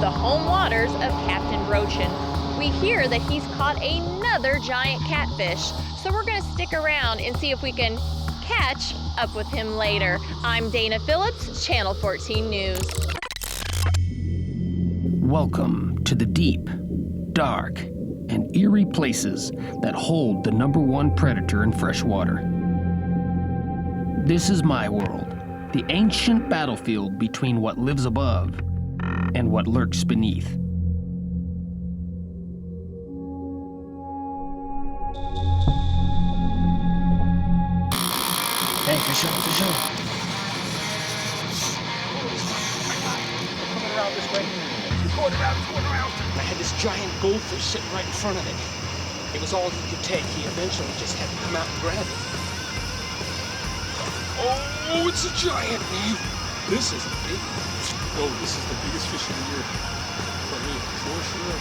the home waters of Captain Brochan. We hear that he's caught another giant catfish, so we're going to stick around and see if we can catch up with him later. I'm Dana Phillips, Channel 14 News. Welcome to the deep, dark, and eerie places that hold the #1 predator in freshwater. This is my world, the ancient battlefield between what lives above and what lurks beneath. Hey, fish on, fish on. Coming around this way. It's going around. I had this giant goldfish sitting right in front of it. It was all he could take. He eventually just had to come out and grab it. Oh, it's a giant, man. This is a big one. Oh, this is the biggest fish of the year. For me, for sure.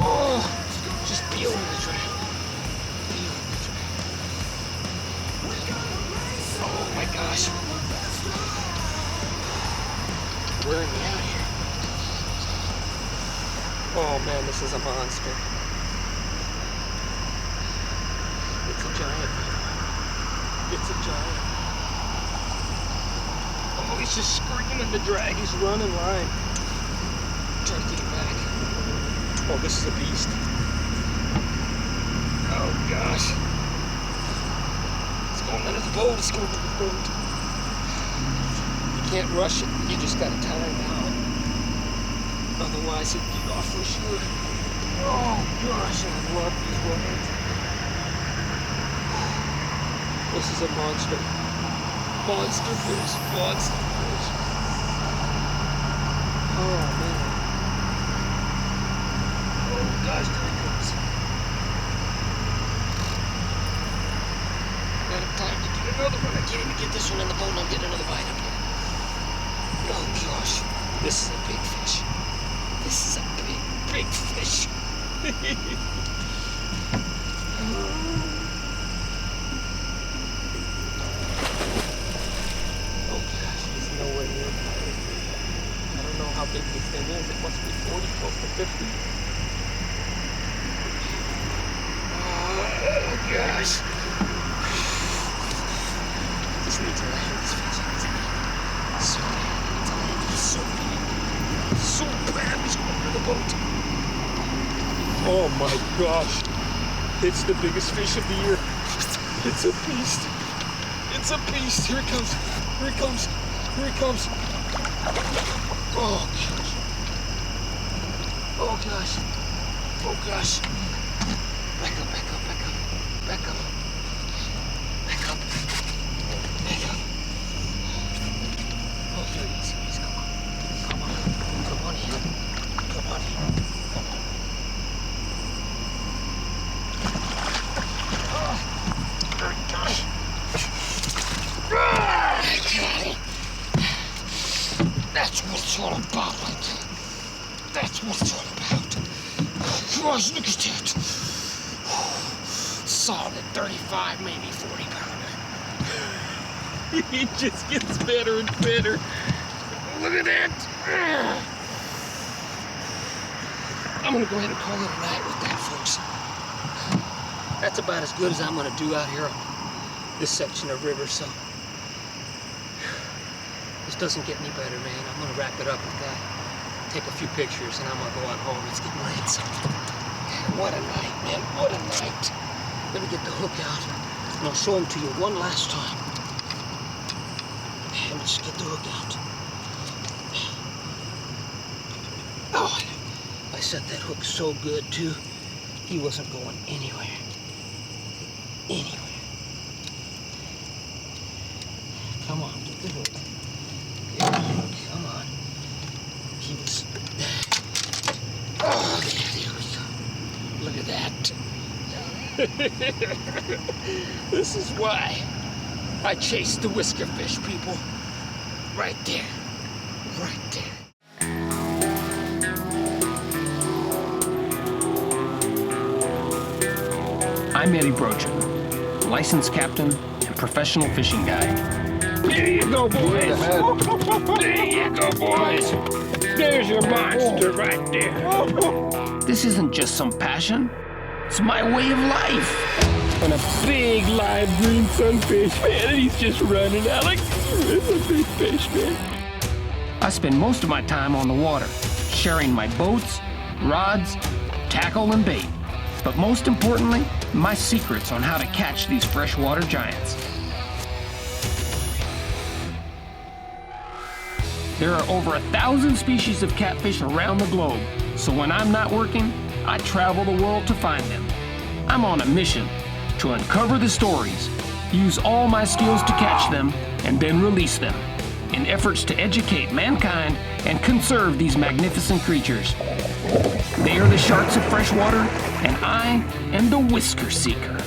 Oh, just peeling the drag. Oh my gosh. Wearing me out here. Oh man, this is a monster. It's a giant. Oh, he's just screaming to drag. He's running line. Trying to get him back. Oh, this is a beast. Oh gosh. It's going under the boat. You can't rush it. You just gotta time it out. Otherwise, he'd get off for sure. Oh gosh, I love these lines. This is a monster. Monster fish. Oh man. Oh gosh, there he comes. Got him time to get another one. I can't even get this one in the boat and I'm getting another bite up here. Oh gosh. This is a big fish. This is a big fish. Nowhere near. I don't know how big this thing is. It must be 40, close to 50. Oh gosh. Just need to land this fish. So bad. So bad. He's going under the boat. Oh my gosh. It's the biggest fish of the year. It's a beast. Here it comes. Oh gosh. Back up. Oh, here he is. Come on in. Oh, gosh. I got it. That's what it's all about right there. That's what it's all about. Gosh, look at that. Solid 35, maybe 40 pounder. He just gets better and better. Look at that. I'm gonna go ahead and call it a night with that, folks. That's about as good as I'm gonna do out here on this section of river, so this doesn't get any better, man. I'm gonna wrap it up with that. Take a few pictures and I'm gonna go on home. It's getting late, so what a night, man. What a night. Let me get the hook out and I'll show them to you one last time. Let me just get the hook out. Oh, I set that hook so good too. He wasn't going anywhere. Come on, get the hook. Come on. He was... Oh, there we go. Look at that. This is why I chase the Whisker fish, people. Right there. I'm Eddie Brochan, licensed captain and professional fishing guide. There you go, boys. There you go, boys. There's your monster right there. This isn't just some passion. It's my way of life. On a big live green sunfish, man, and he's just running out like it's a big fish, man. I spend most of my time on the water, sharing my boats, rods, tackle, and bait. But most importantly, my secrets on how to catch these freshwater giants. There are over 1,000 species of catfish around the globe, so when I'm not working, I travel the world to find them. I'm on a mission to uncover the stories, use all my skills to catch them, and then release them in efforts to educate mankind and conserve these magnificent creatures. They are the sharks of freshwater, and I am the Whisker Seeker.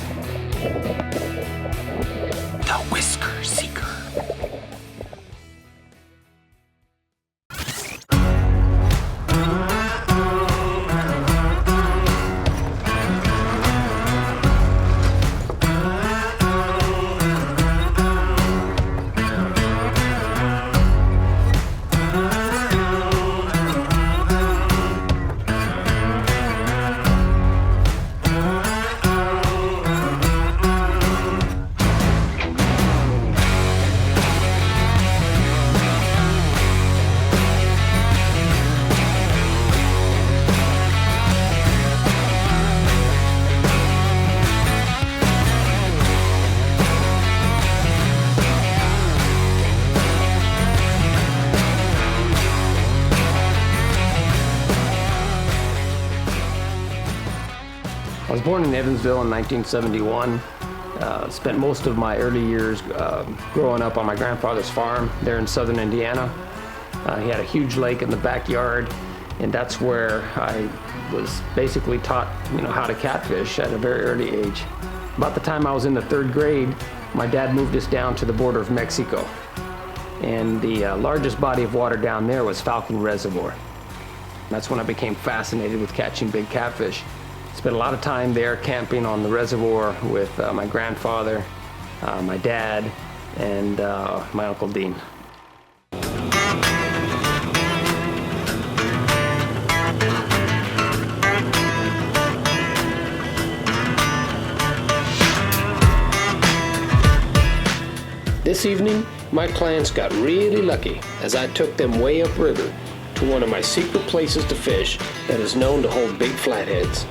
The Whisker Seeker. I was born in Evansville in 1971. Spent most of my early years growing up on my grandfather's farm there in southern Indiana. He had a huge lake in the backyard, and that's where I was basically taught, how to catfish at a very early age. About the time I was in the 3rd grade, my dad moved us down to the border of Mexico. And the largest body of water down there was Falcon Reservoir. That's when I became fascinated with catching big catfish. Spent a lot of time there camping on the reservoir with my grandfather, my dad, and my Uncle Dean. This evening, my clients got really lucky as I took them way upriver to one of my secret places to fish that is known to hold big flatheads.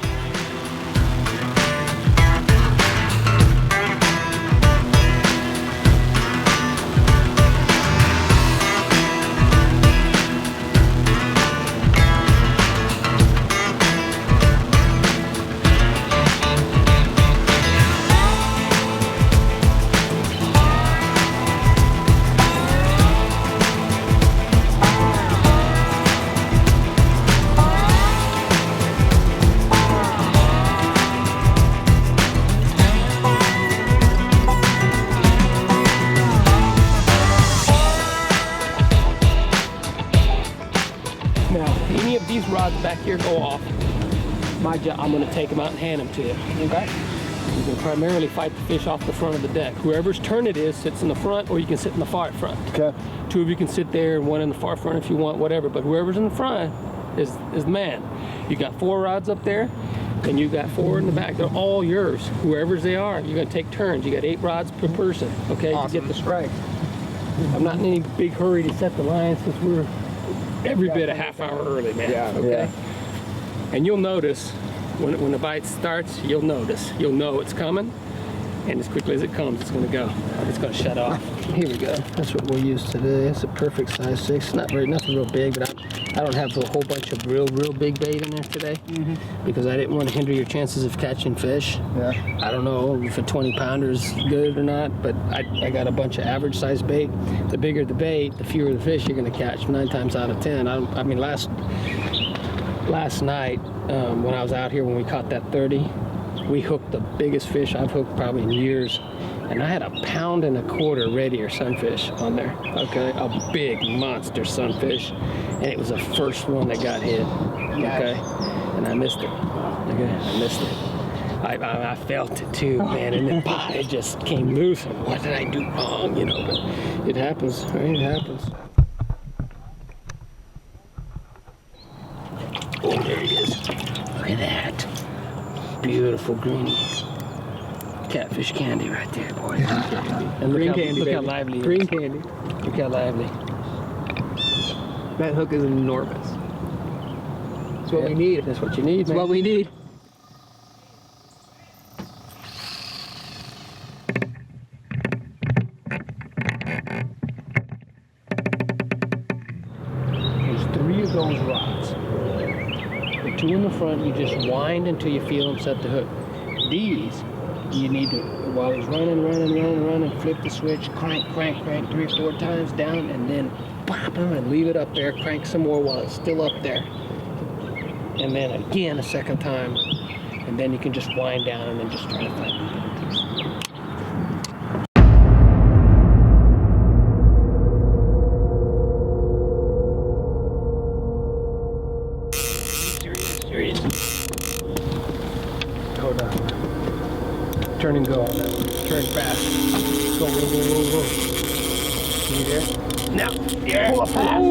Rods back here go off. My job, I'm going to take them out and hand them to you. Okay? You can primarily fight the fish off the front of the deck. Whoever's turn it is sits in the front, or you can sit in the far front. Okay. 2 of you can sit there, and 1 in the far front if you want, whatever. But whoever's in the front is the man. You got 4 rods up there, and you got 4 in the back. They're all yours. Whoever's they are, you're going to take turns. You got 8 rods per person. Okay? Awesome. To get the strike. I'm not in any big hurry to set the line since we're every bit a half hour early, man. Yeah. Okay. Yeah. And you'll notice when the bite starts, you'll notice. You'll know it's coming, and as quickly as it comes, it's going to go. It's going to shut off. Here we go. That's what we'll use today. It's a perfect size 6. It's not nothing real big, but I don't have a whole bunch of real big bait in there today because I didn't want to hinder your chances of catching fish. Yeah. I don't know if a 20-pounder is good or not, but I got a bunch of average size bait. The bigger the bait, the fewer the fish you're going to catch. 9 times out of 10. I mean, last night when I was out here when we caught that 30, we hooked the biggest fish I've hooked probably in years, and I had a 1.25 pound red-ear sunfish on there. Okay, a big monster sunfish, and it was the first one that got hit. Okay, and I missed it. Okay, I missed it. I felt it too, man, and then it just came loose. And what did I do wrong, you know? But it happens, right? It happens. Oh, there he is. Look at that. Beautiful greeny catfish candy right there, boys. And Green candy, look how baby. lively it is. Green candy. Look how lively. That hook is enormous. That's what we need. That's what you need, That's man. what we need. There's 3 of those rods. The 2 in the front, you just wind until you feel them set the hook. These, you need to, while it's running, flip the switch, crank 3 or 4 times down, and then pop them and leave it up there, crank some more while it's still up there. And then again a second time, and then you can just wind down and then just try to find it. Hold on. Turn and go on that one. Turn fast. Go. You there? Now. Yeah. Pull up fast.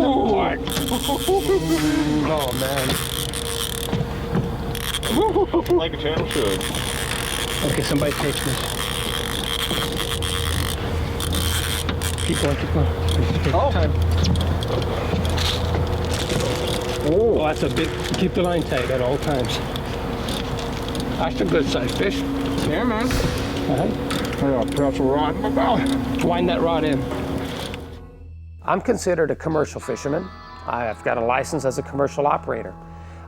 Oh, man. Like a channel should. Okay, somebody takes me. Keep going. Take your time. Oh, that's a bit. Keep the line tight at all times. That's a good sized fish. Yeah, man. That's a rod in my mouth. Wind that rod in. I'm considered a commercial fisherman. I've got a license as a commercial operator.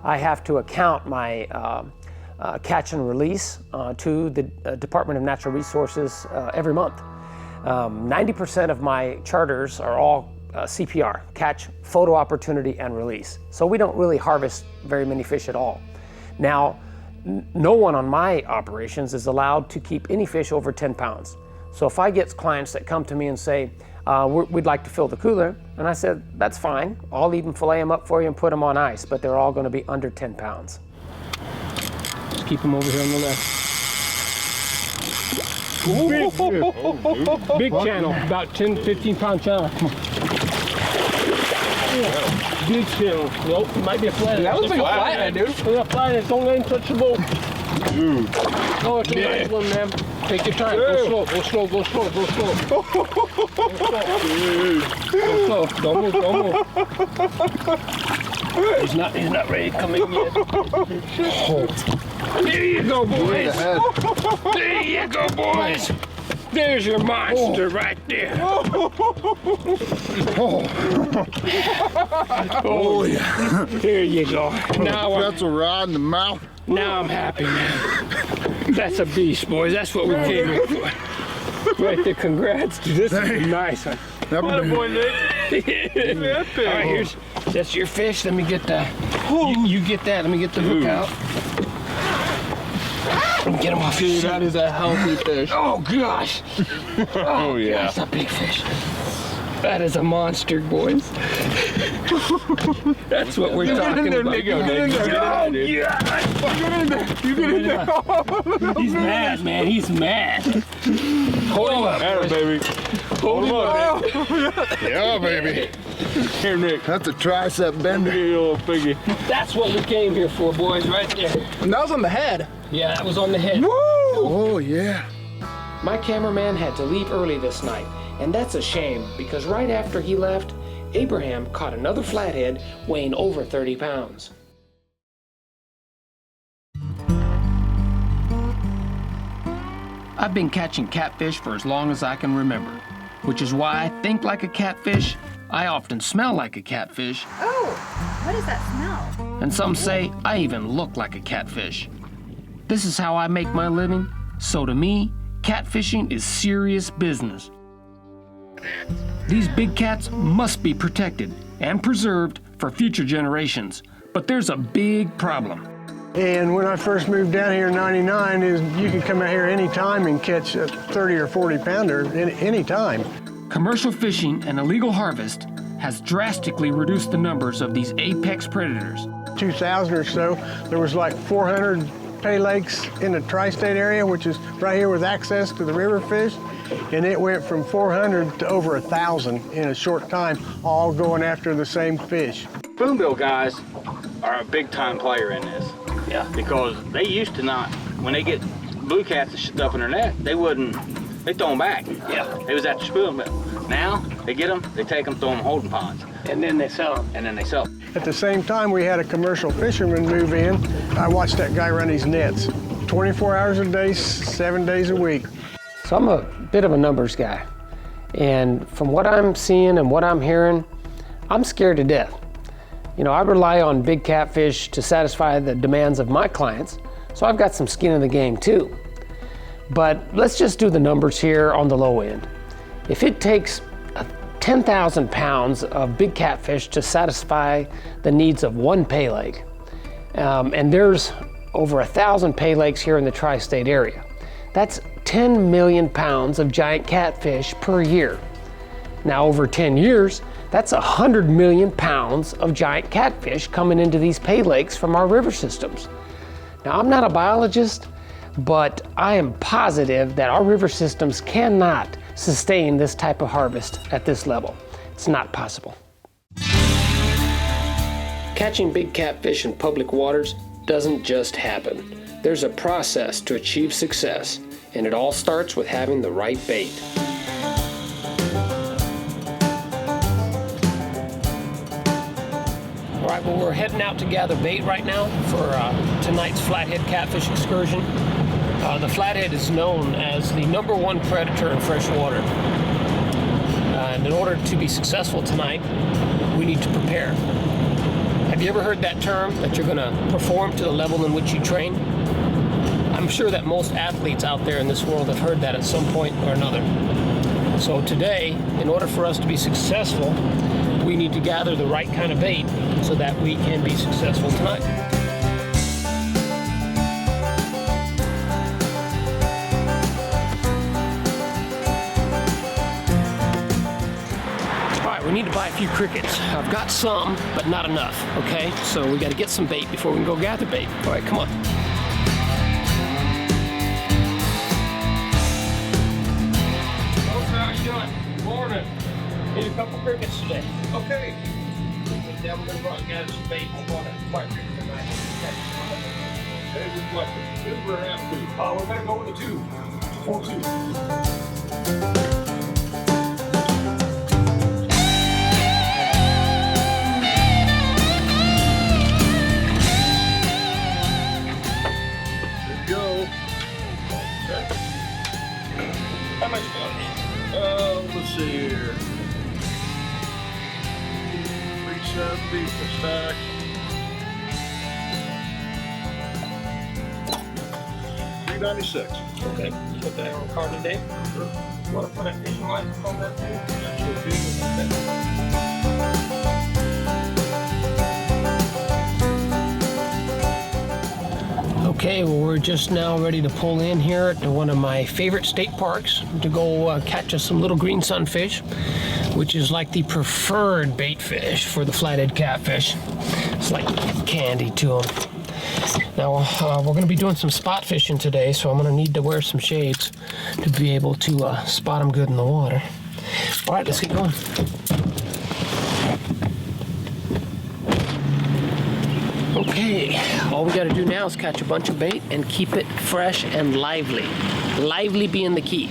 I have to account my catch and release to the Department of Natural Resources every month. 90% of my charters are all CPR, catch, photo opportunity, and release. So we don't really harvest very many fish at all. Now, no one on my operations is allowed to keep any fish over 10 pounds. So if I get clients that come to me and say, we'd like to fill the cooler, and I said, that's fine. I'll even fillet them up for you and put them on ice, but they're all going to be under 10 pounds. Just keep them over here on the left. Big channel, about 10, 15 pound channel. Big channel. Nope, it might be a flathead. That looks like a flathead, dude. It's a flathead. Don't let him touch the boat. Oh, it's a nice one, man. Take your time. Go slow. Go slow. Don't move. He's not ready to come in yet. There you go, boys. There you go, boys. There's your monster right there. Oh, yeah. There you go. Now That's a rod in the mouth. I'm happy, man. That's a beast, boys. That's what we came here for. Right there, congrats. This is nice. That What a boy, Nick. All right, that's your fish. Let me get that. You get that. Let me get the hook out. Let me get him off. Dude, that is a healthy fish. Oh, gosh. Oh, yeah. That's a big fish. That is a monster, boys. That's what we're talking about. Get in there. He's mad, man. He's mad. Hold him up. Atta, baby. Hold him up. Yeah, baby. Here, Nick. That's a tricep bender. Little piggy. That's what we came here for, boys, right there. And that was on the head. Yeah, that was on the head. Oh, yeah. My cameraman had to leave early this night, and that's a shame because right after he left, Abraham caught another flathead weighing over 30 pounds. I've been catching catfish for as long as I can remember, which is why I think like a catfish. I often smell like a catfish, Oh, what is that smell? and some say I even look like a catfish. This is how I make my living, so to me, catfishing is serious business. These big cats must be protected and preserved for future generations, but there's a big problem. And when I first moved down here in '99, you could come out here anytime and catch a 30 or 40 pounder anytime. Commercial fishing and illegal harvest has drastically reduced the numbers of these apex predators. 2000 or so, there was like 400 pay lakes in the tri-state area, which is right here with access to the river fish, and it went from 400 to over 1,000 in a short time, all going after the same fish. Spoonbill guys are a big time player in this. Yeah. Because they used to not, when they get blue cats and stuff in their net, they throw them back. Yeah. They was at the spoonbill. Now, they get them, they take them, throw them in holding ponds. And then they sell them. And then they sell them. At the same time, we had a commercial fisherman move in. I watched that guy run his nets 24 hours a day, 7 days a week. So I'm a bit of a numbers guy. And from what I'm seeing and what I'm hearing, I'm scared to death. You know, I rely on big catfish to satisfy the demands of my clients, so I've got some skin in the game too. But let's just do the numbers here on the low end. If it takes 10,000 pounds of big catfish to satisfy the needs of one pay lake, and there's over 1,000 pay lakes here in the tri-state area, that's 10 million pounds of giant catfish per year. Now over 10 years, that's 100 million pounds of giant catfish coming into these pay lakes from our river systems. Now I'm not a biologist, but I am positive that our river systems cannot sustain this type of harvest at this level. It's not possible. Catching big catfish in public waters doesn't just happen. There's a process to achieve success, and it all starts with having the right bait. All right, well, we're heading out to gather bait right now for tonight's flathead catfish excursion. The flathead is known as the #1 predator in fresh water. And in order to be successful tonight, we need to prepare. Have you ever heard that term, that you're gonna perform to the level in which you train? I'm sure that most athletes out there in this world have heard that at some point or another. So today, in order for us to be successful, we need to gather the right kind of bait so that we can be successful tonight. We need to buy a few crickets. I've got some, but not enough, okay? So we gotta get some bait before we can go gather bait. All right, come on. How you doing? Good morning. Need a couple crickets today. Okay. We're gonna go out and gather some bait. We're going to white cricket tonight. Okay, we've got the silver and two. We're gonna go with the 2. 4-2. How much money? Let's see here. 370 per stack. $3.96. Okay, put that on the card today. Sure. You want to put a fishing license on that too? Okay, well, we're just now ready to pull in here to one of my favorite state parks to go catch us some little green sunfish, which is like the preferred bait fish for the flathead catfish. It's like candy to them. Now, we're going to be doing some spot fishing today, so I'm going to need to wear some shades to be able to spot them good in the water. All right, let's get going. Okay, all we got to do now is catch a bunch of bait and keep it fresh and lively. Lively being the key.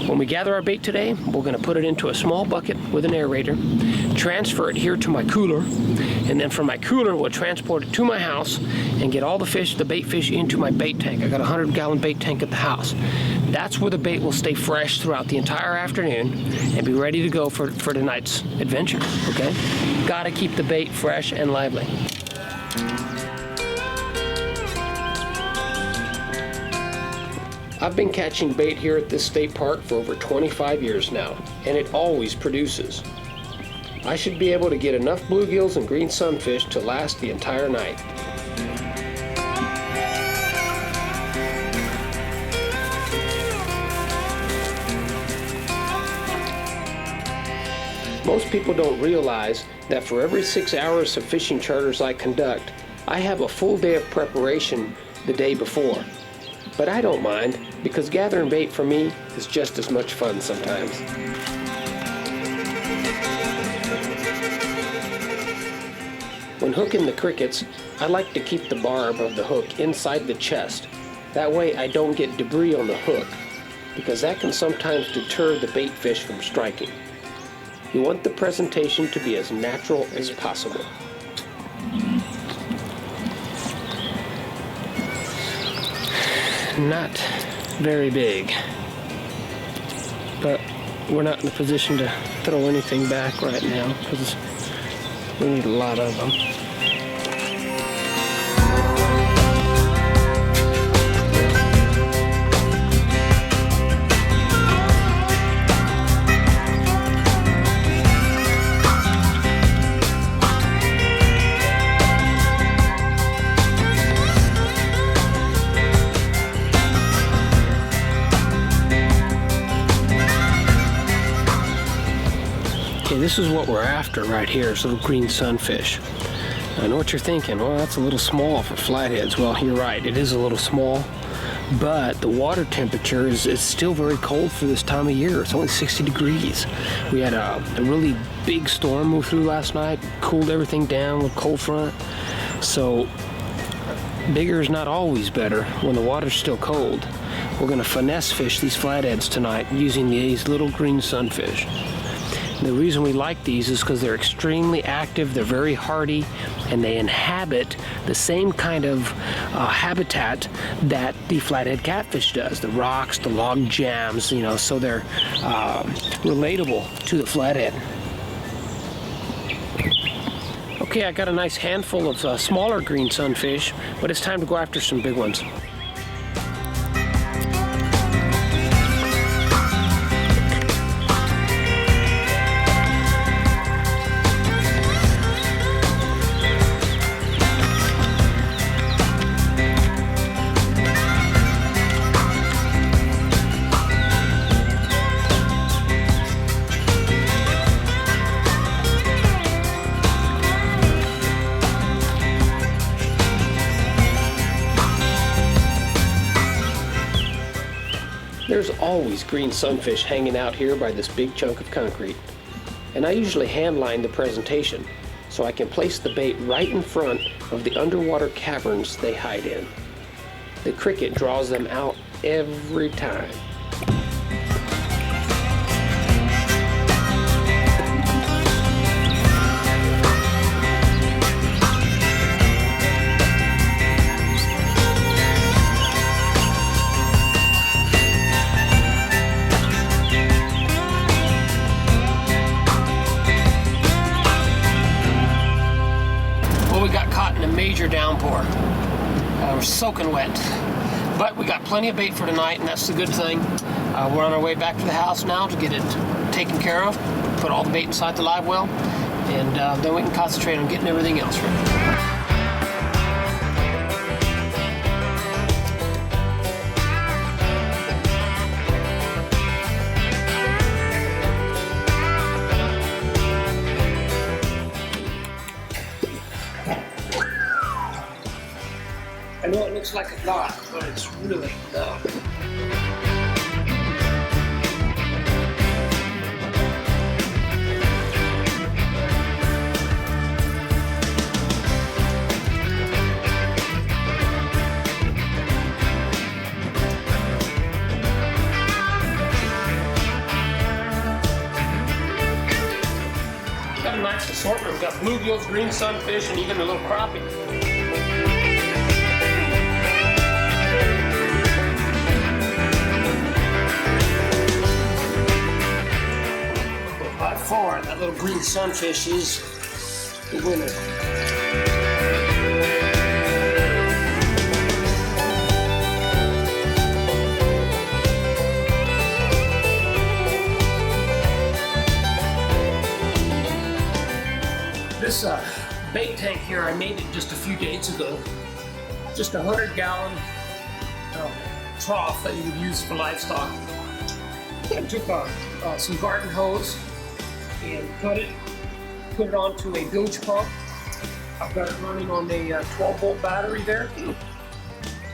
When we gather our bait today, we're going to put it into a small bucket with an aerator, transfer it here to my cooler, and then from my cooler we'll transport it to my house and get all the fish, the bait fish, into my bait tank. I got a 100-gallon bait tank at the house. That's where the bait will stay fresh throughout the entire afternoon and be ready to go for tonight's adventure, okay? Gotta keep the bait fresh and lively. I've been catching bait here at this state park for over 25 years now, and it always produces. I should be able to get enough bluegills and green sunfish to last the entire night. Most people don't realize that for every 6 hours of fishing charters I conduct, I have a full day of preparation the day before. But I don't mind, because gathering bait for me is just as much fun sometimes. When hooking the crickets, I like to keep the barb of the hook inside the chest. That way I don't get debris on the hook, because that can sometimes deter the bait fish from striking. You want the presentation to be as natural as possible. Not very big, but we're not in a position to throw anything back right now because we need a lot of them. This is what we're after right here, is little green sunfish. I know what you're thinking, well, that's a little small for flatheads. Well, you're right, it is a little small, but the water temperature is still very cold for this time of year. It's only 60 degrees. We had a really big storm move through last night, cooled everything down with cold front. So bigger is not always better when the water's still cold. We're gonna finesse fish these flatheads tonight using these little green sunfish. The reason we like these is because they're extremely active, they're very hardy, and they inhabit the same kind of habitat that the flathead catfish does. The rocks, the log jams, you know, so they're relatable to the flathead. Okay, I got a nice handful of smaller green sunfish, but it's time to go after some big ones. There's always green sunfish hanging out here by this big chunk of concrete. And I usually hand line the presentation so I can place the bait right in front of the underwater caverns they hide in. The cricket draws them out every time. Major downpour. We're soaking wet, but we got plenty of bait for tonight, and that's the good thing. We're on our way back to the house now to get it taken care of, put all the bait inside the live well, and then we can concentrate on getting everything else ready. I know it looks like a lot, but it's really not. Got a nice assortment. We've got bluegills, green sunfish, and even a little crappie. By far, that little green sunfish is the winner. This bait tank here, I made it just a few days ago. Just a 100-gallon trough that you would use for livestock. I took some garden hose and put it onto a bilge pump. I've got it running on a 12-volt battery there.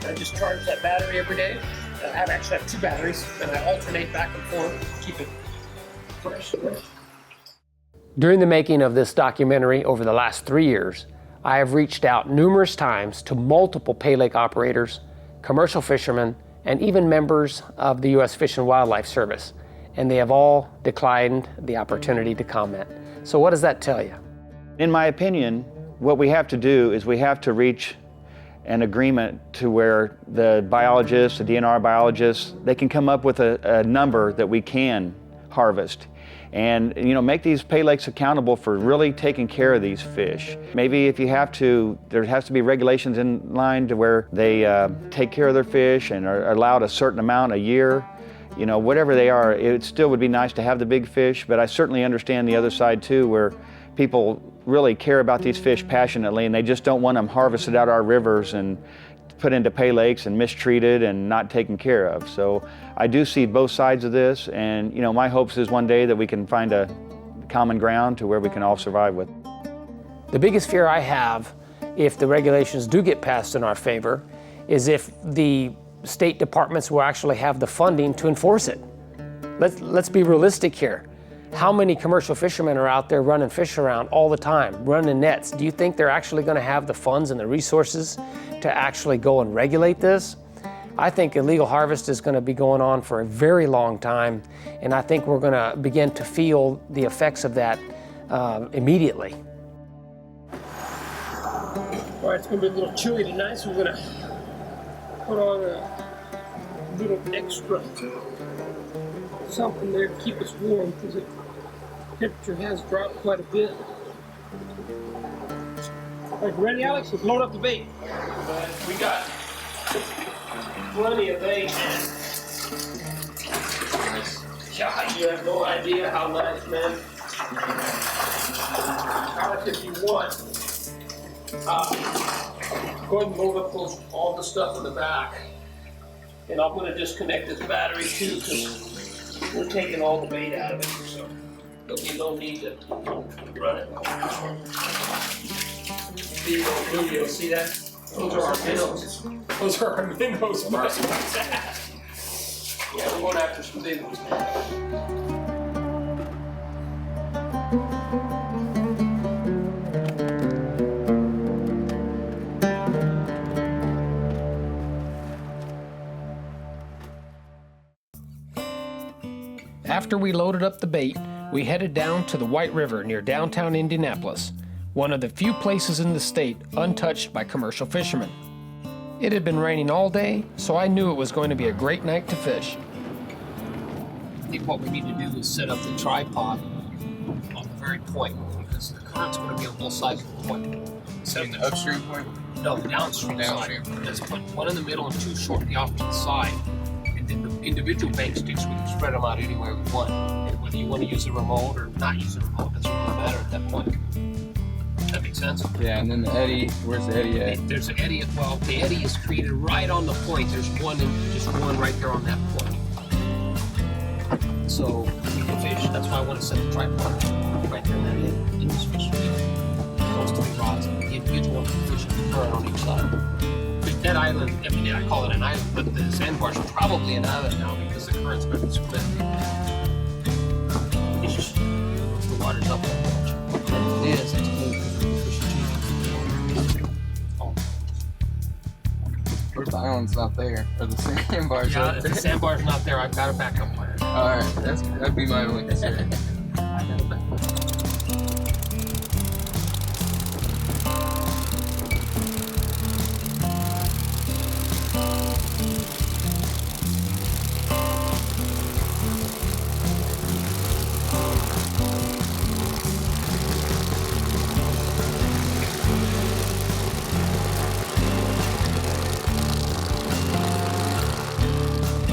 I just charge that battery every day. I actually have 2 batteries, and I alternate back and forth, keep it fresh. During the making of this documentary over the last 3 years, I have reached out numerous times to multiple Pay Lake operators, commercial fishermen, and even members of the U.S. Fish and Wildlife Service, and they have all declined the opportunity to comment. So what does that tell you? In my opinion, what we have to do is we have to reach an agreement to where the biologists, the DNR biologists, they can come up with a number that we can harvest. And make these Pay Lakes accountable for really taking care of these fish. Maybe if you have to, there has to be regulations in line to where they take care of their fish and are allowed a certain amount a year. Whatever they are, it still would be nice to have the big fish, but I certainly understand the other side too, where people really care about these fish passionately and they just don't want them harvested out our rivers and put into Pay Lakes and mistreated and not taken care of. So I do see both sides of this, and my hopes is one day that we can find a common ground to where we can all survive with. The biggest fear I have, if the regulations do get passed in our favor, is if the state departments will actually have the funding to enforce it. Let's be realistic here. How many commercial fishermen are out there running fish around all the time, running nets? Do you think they're actually going to have the funds and the resources to actually go and regulate this? I think illegal harvest is going to be going on for a very long time, and I think we're going to begin to feel the effects of that immediately. All right, it's going to be a little chilly tonight, so we're going to put on a little extra something there to keep us warm, because the temperature has dropped quite a bit. All right, ready, Alex? Let's load up the bait. We got plenty of bait. Nice. God, you have no idea how nice, man. Alex, if you want, go ahead and load up all the stuff in the back. And I'm going to disconnect this battery too, because we're taking all the bait out of it, so there'll be no need to run it. You'll see that? Those are our minnows. Those are our minnows. Yeah, we're going after some big ones. After we loaded up the bait, we headed down to the White River near downtown Indianapolis, one of the few places in the state untouched by commercial fishermen. It had been raining all day, so I knew it was going to be a great night to fish. I think what we need to do is set up the tripod on the very point, because the current's going to be on both sides of the point. Setting the upstream point? No, the downstream side. Let's put one in the middle and 2 shortly off to the side. And then the individual bank sticks, we can spread them out anywhere we want. And whether you want to use a remote or not use a remote, doesn't really matter at that point. That makes sense? Yeah, and then the eddy, where's the eddy at? There's an eddy, well, the eddy is created right on the point. There's just one right there on that point. So we can fish. That's why I want to set the tripod right there in that eddy. In this fish, close to the rods. The individual fish can current on each side. But that island, I mean, I call it an island, but the sandbar is probably an island now because the current's going to be split. It's just the water's up that much. And it is. That's cool. Where's the island's not there? Or the sandbar's Yeah, not if there? the sandbar's not there, I've got a backup plan. Alright, that'd be my only concern. I got a backup plan.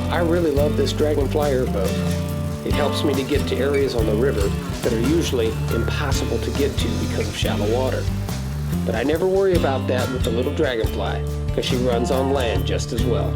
I really love this Dragonfly airboat. It helps me to get to areas on the river that are usually impossible to get to because of shallow water. But I never worry about that with the little Dragonfly because she runs on land just as well.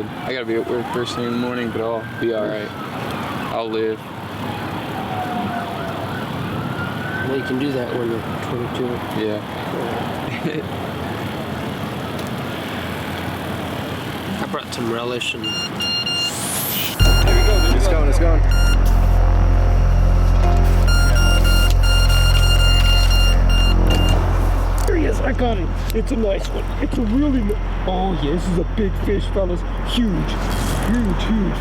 good. I gotta be at work first thing in the morning, but I'll be all right. I'll live. Well, you can do that when you're 22. Yeah. I brought some relish and... It's going, it's going. Here he is, I got him. It's a nice one. It's a really oh yeah, this is a big fish, fellas. Huge, huge, huge.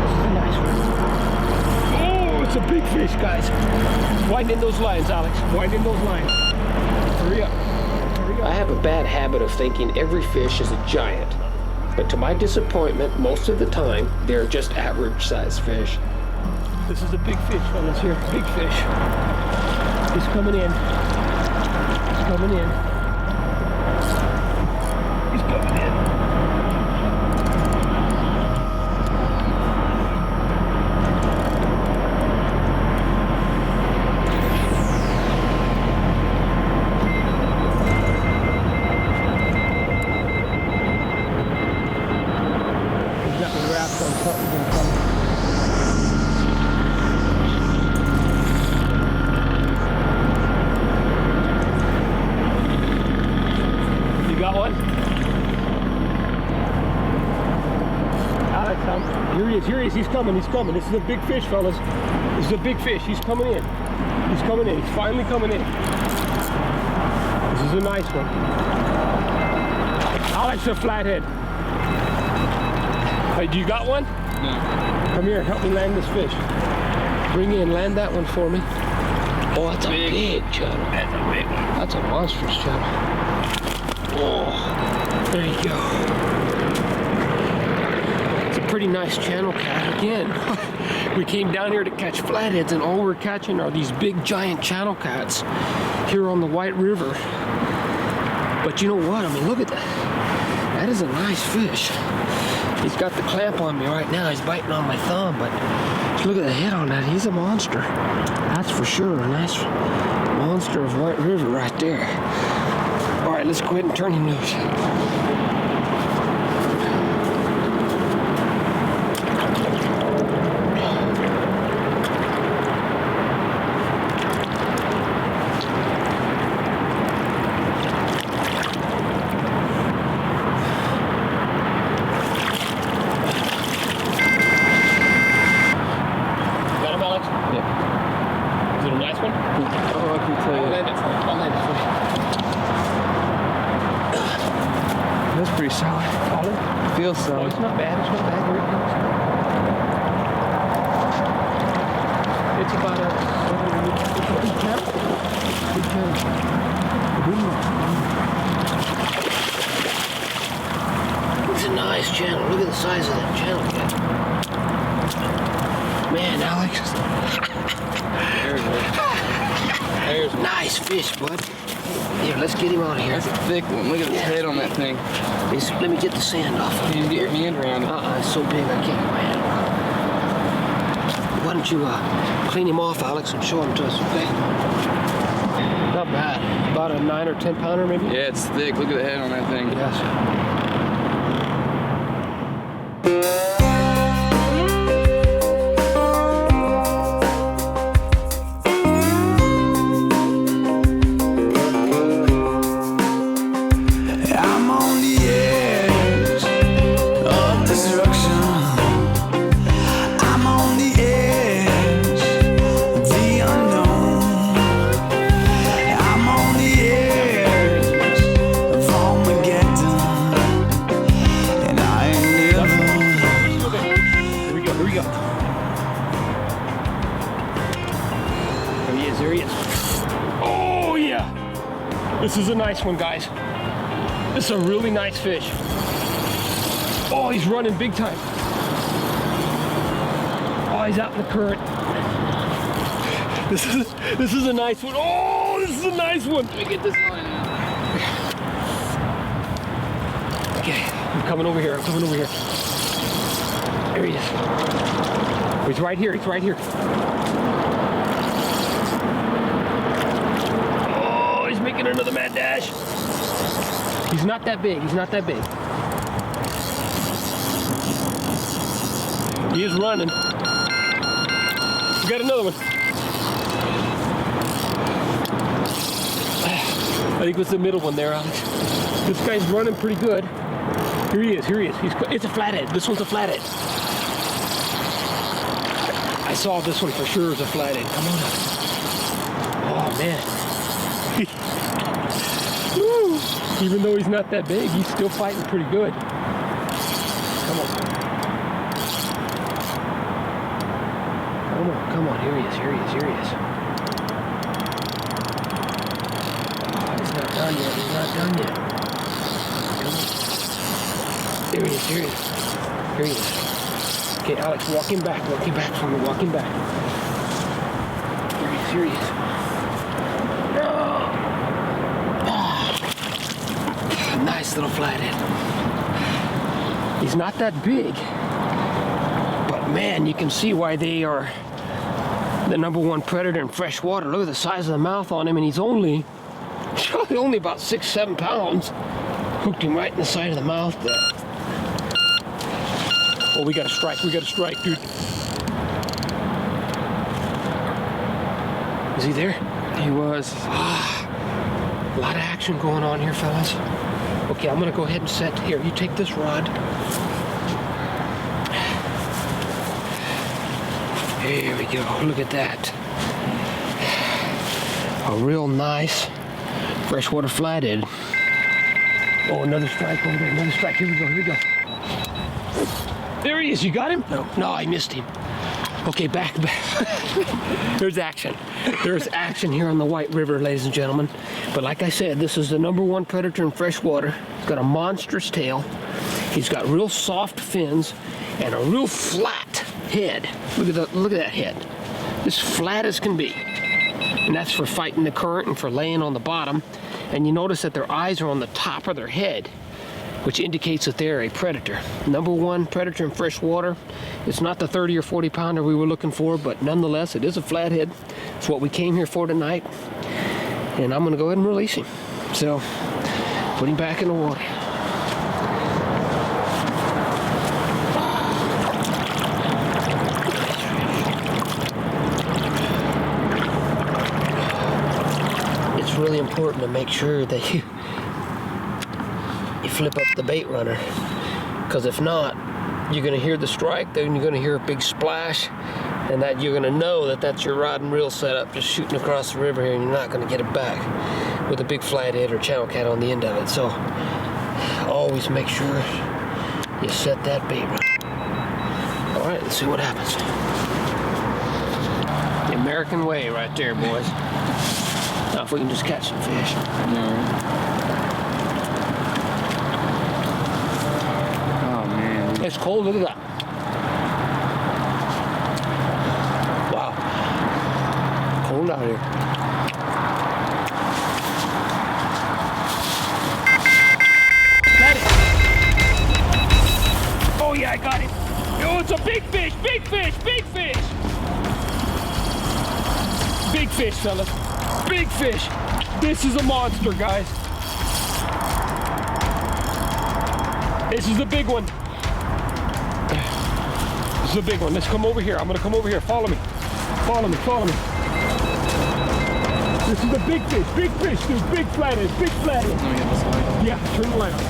This is a nice one. Oh, it's a big fish, guys. Wind in those lines, Alex. Wind in those lines. Hurry up. Hurry up. I have a bad habit of thinking every fish is a giant. But to my disappointment, most of the time, they're just average-sized fish. This is a big fish, fellas. Here, big fish. He's coming in. He's coming in. He's coming in. He's got me wrapped on something gonna come. Got one? Alex, here he is, here he is, he's coming, he's coming. This is a big fish, fellas. This is a big fish, he's coming in. He's coming in, he's finally coming in. This is a nice one. Alex, a flathead. Hey, do you got one? No. Come here, help me land this fish. Bring in, land that one for me. Oh, that's a big channel. That's a big one. That's a monstrous channel. Oh, there you go. It's a pretty nice channel cat. Again, we came down here to catch flatheads, and all we're catching are these big giant channel cats here on the White River. But you know what? I mean, look at that. That is a nice fish. He's got the clamp on me right now. He's biting on my thumb, but look at the head on that. He's a monster. That's for sure. A nice monster of White River right there. All right, let's go ahead and turn him loose. Got him, Alex? Yeah. Is it a nice one? Oh, I can tell you. I'll land it for you. I'll land it for you. That's pretty solid. Solid? Feels Oh, solid. it's not bad. It's not bad. Here it comes. It's about a big channel. Big channel. It's a nice channel. Look at the size of that channel cat. Man, Alex. There's one. Nice fish, bud. Here, let's get him out of here. That's a thick one. Look at the head on that thing. Let me get the sand off. You need to get your hand around it. It's so big I can't get my hand around it. Why don't you clean him off, Alex, and show him to us, okay? Not bad. About a 9 or 10 pounder, maybe? Yeah, it's thick. Look at the head on that thing. Yes. I'm on the edge of destruction. I'm on the edge of the unknown. I'm on the edge of Armageddon, and I ain't never. Here we go. Here we go. There he is. There he is. Oh, yeah. This is a nice one, guys. This is a really nice fish. Oh, he's running big time. Oh, he's out in the current. This is a nice one. Oh, this is a nice one. Let me get this line out. Okay, I'm coming over here. I'm coming over here. There he is. He's right here. He's right here. Oh, he's making another mad dash. He's not that big. He's not that big. He is running. We got another one. I think it was the middle one there, Alex. This guy's running pretty good. Here he is, here he is. It's a flathead. This one's a flathead. I saw this one for sure as a flathead. Come on up. Oh, man. Woo. Even though he's not that big, he's still fighting pretty good. Come on. Come on. Here he is, here he is, here he is. Oh, he's not done yet. He's not done yet. Come on. Here he is, here he is. Here he is. Okay, Alex, walk him back from me, walk him back. Here he is, here he is. Nice little flathead. He's not that big, but man, you can see why they are the #1 predator in freshwater. Look at the size of the mouth on him, and he's only about 6-7 pounds. Hooked him right in the side of the mouth there. Oh, we got a strike, dude. Is he there? He was. A lot of action going on here, fellas. Okay, I'm gonna go ahead and set here. You take this rod. Here we go. Look at that. A real nice freshwater flathead. Oh, another strike over there. Another strike. Here we go. Here we go. There he is. You got him? No, I missed him. Okay, back. There's action. There's action here on the White River, ladies and gentlemen. But like I said, this is the #1 predator in freshwater. He's got a monstrous tail. He's got real soft fins and a real flat head. Look at that head. As flat as can be. And that's for fighting the current and for laying on the bottom. And you notice that their eyes are on the top of their head, which indicates that they're a predator. #1 predator in freshwater. It's not the 30 or 40 pounder we were looking for, but nonetheless, it is a flathead. It's what we came here for tonight. And I'm gonna go ahead and release him. So, put him back in the water. It's really important to make sure that you flip up the bait runner, because if not, you're going to hear the strike, then you're going to hear a big splash, and that you're going to know that that's your rod and reel setup just shooting across the river here, and you're not going to get it back with a big flathead or channel cat on the end of it. So always make sure you set that bait runner. All right, let's see what happens. The American way right there, boys. Now if we can just catch some fish. All right. It's cold, look at that. Wow. Cold out here. Got it. Oh yeah, I got it. Oh, it's a big fish, big fish, big fish. Big fish, fellas. Big fish. This is a monster, guys. This is the big one. This is a big one. Let's come over here. I'm gonna come over here. Follow me. Follow me. Follow me. This is a big fish, dude. Big flathead, big flathead. Yeah, turn the light on.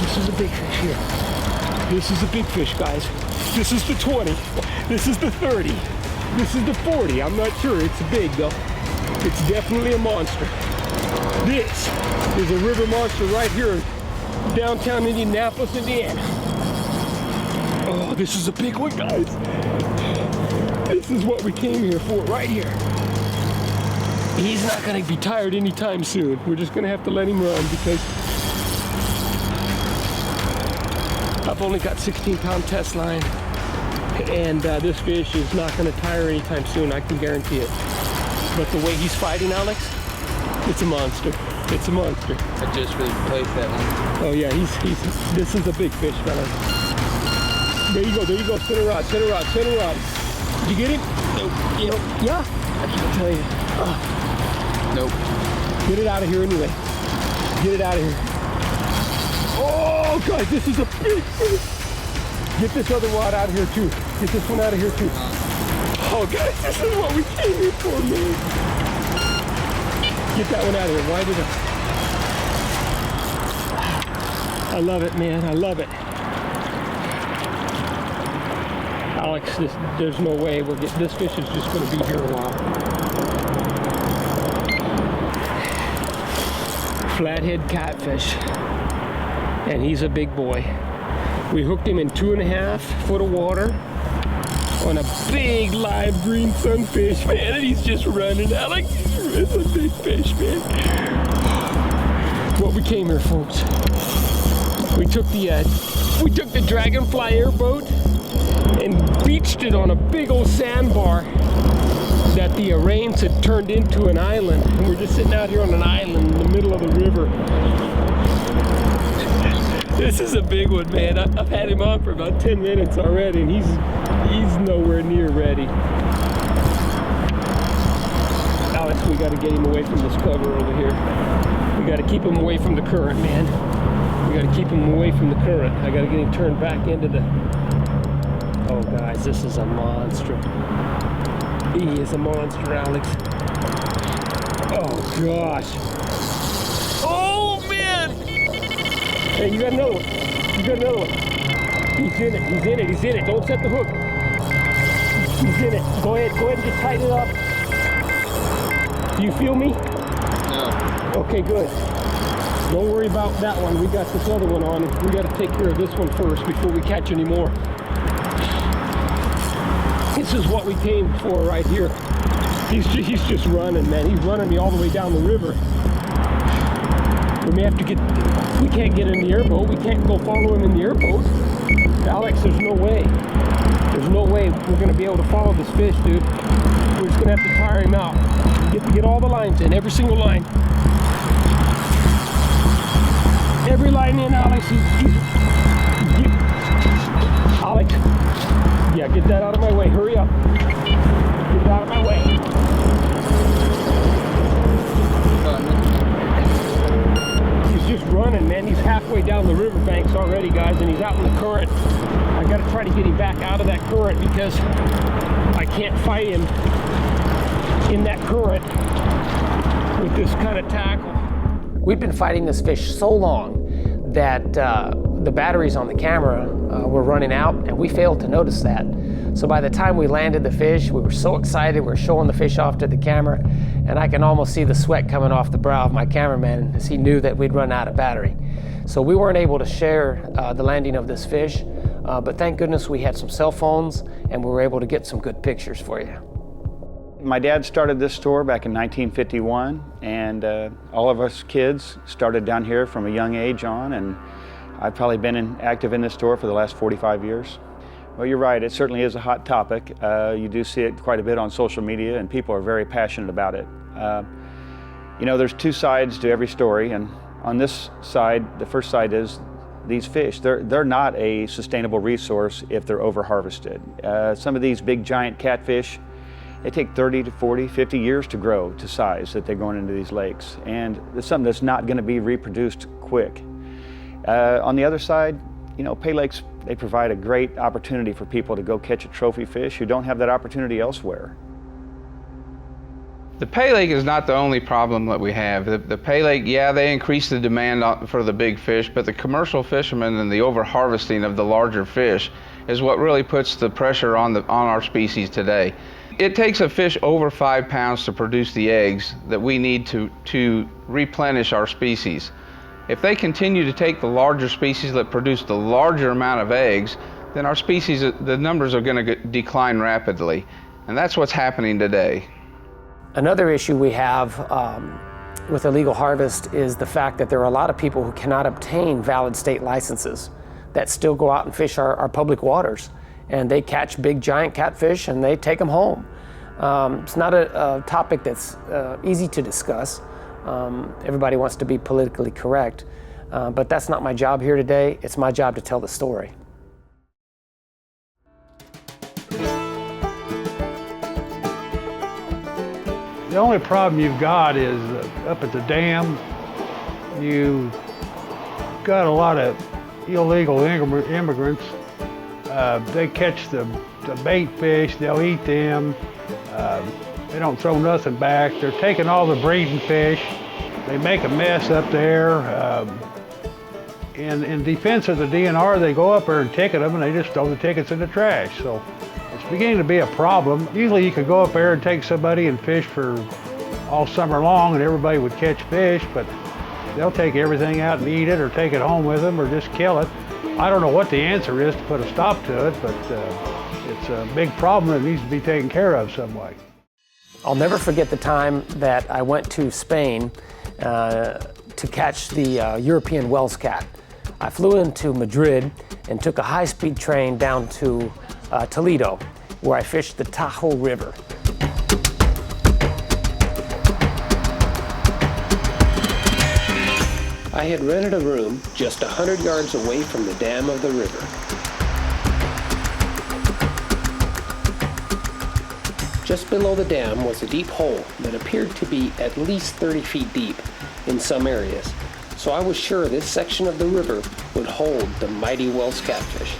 This is a big fish here. This is a big fish, guys. This is the 20. This is the 30. This is the 40. I'm not sure. It's big though. It's definitely a monster. This is a river monster right here in downtown Indianapolis, Indiana. Oh, this is a big one, guys. This is what we came here for, right here. He's not gonna be tired anytime soon. We're just gonna have to let him run because I've only got 16-pound test line, and this fish is not gonna tire anytime soon, I can guarantee it. But the way he's fighting, Alex, it's a monster. It's a monster. I just replaced that one. Oh yeah, this is a big fish, fellas. There you go, center rod. Did you get him? Nope. Yeah? I can't tell you. Nope. Get it out of here anyway. Get it out of here. Oh, guys, this is a big fish. Get this other rod out of here too. Get this one out of here too. Oh guys, this is what we came here for, man. Get that one out of here. Wind it up. I love it, man. I love it. Alex, there's no way we'll get this fish is just going to be here a while. Flathead catfish, and he's a big boy. We hooked him in 2.5 foot of water on a big live green sunfish, man, and he's just running. Alex, it's a big fish, man. What we came here, folks. We took the Dragonfly airboat and beached it on a big old sandbar that the rains had turned into an island. And we're just sitting out here on an island in the middle of the river. This is a big one, man. I've had him on for about 10 minutes already, and he's nowhere near ready. Alex, we got to get him away from this cover over here. We got to keep him away from the current, man. We got to keep him away from the current. I got to get him turned back into the... Oh, guys, this is a monster. He is a monster, Alex. Oh, gosh. Oh, man! Hey, you got another one. You got another one. He's in it. He's in it. He's in it. Don't set the hook. He's in it. Go ahead and just tighten it up. Do you feel me? No. Okay, good. Don't worry about that one. We got this other one on. We got to take care of this one first before we catch any more. This is what we came for right here. He's just running, man. He's running me all the way down the river. We may have to we can't get in the airboat. We can't go follow him in the airboat. Alex, there's no way. There's no way we're going to be able to follow this fish, dude. We're just going to have to tire him out. Get all the lines in, every single line. Every line in, Alex. Alex. Yeah, get that out of my way. Hurry up. Get it out of my way. He's just running, man. He's halfway down the riverbanks already, guys, and he's out in the current. I got to try to get him back out of that current because I can't fight him in that current with this kind of tackle. We've been fighting this fish so long that the batteries on the camera were running out, and we failed to notice that. So by the time we landed the fish, we were so excited. We were showing the fish off to the camera, and I can almost see the sweat coming off the brow of my cameraman as he knew that we'd run out of battery. So we weren't able to share the landing of this fish, but thank goodness we had some cell phones, and we were able to get some good pictures for you. My dad started this store back in 1951, and all of us kids started down here from a young age on, and I've probably been active in this store for the last 45 years. Well, you're right, it certainly is a hot topic. You do see it quite a bit on social media, and people are very passionate about it. You know, there's two sides to every story, and on this side, the first side is these fish. They're not a sustainable resource if they're over-harvested. Some of these big giant catfish, they take 30 to 40, 50 years to grow to size that they're going into these lakes. And it's something that's not going to be reproduced quick. On the other side, you know, pay lakes, they provide a great opportunity for people to go catch a trophy fish who don't have that opportunity elsewhere. The pay lake is not the only problem that we have. The pay lake, yeah, they increase the demand for the big fish, but the commercial fishermen and the over-harvesting of the larger fish is what really puts the pressure on our species today. It takes a fish over 5 pounds to produce the eggs that we need to replenish our species. If they continue to take the larger species that produce the larger amount of eggs, then our species, the numbers are going to decline rapidly. And that's what's happening today. Another issue we have with illegal harvest is the fact that there are a lot of people who cannot obtain valid state licenses that still go out and fish our public waters. And they catch big giant catfish and they take them home. It's not a topic that's easy to discuss. Everybody wants to be politically correct, but that's not my job here today. It's my job to tell the story. The only problem you've got is up at the dam, you've got a lot of illegal immigrants They catch the bait fish, they'll eat them. They don't throw nothing back. They're taking all the breeding fish. They make a mess up there. In defense of the DNR, they go up there and ticket them and they just throw the tickets in the trash. So it's beginning to be a problem. Usually you could go up there and take somebody and fish for all summer long and everybody would catch fish, but they'll take everything out and eat it or take it home with them or just kill it. I don't know what the answer is to put a stop to it, but it's a big problem that needs to be taken care of some way. I'll never forget the time that I went to Spain to catch the European Wells cat. I flew into Madrid and took a high-speed train down to Toledo, where I fished the Tahoe River. I had rented a room just 100 yards away from the dam of the river. Just below the dam was a deep hole that appeared to be at least 30 feet deep in some areas, so I was sure this section of the river would hold the mighty Wells catfish.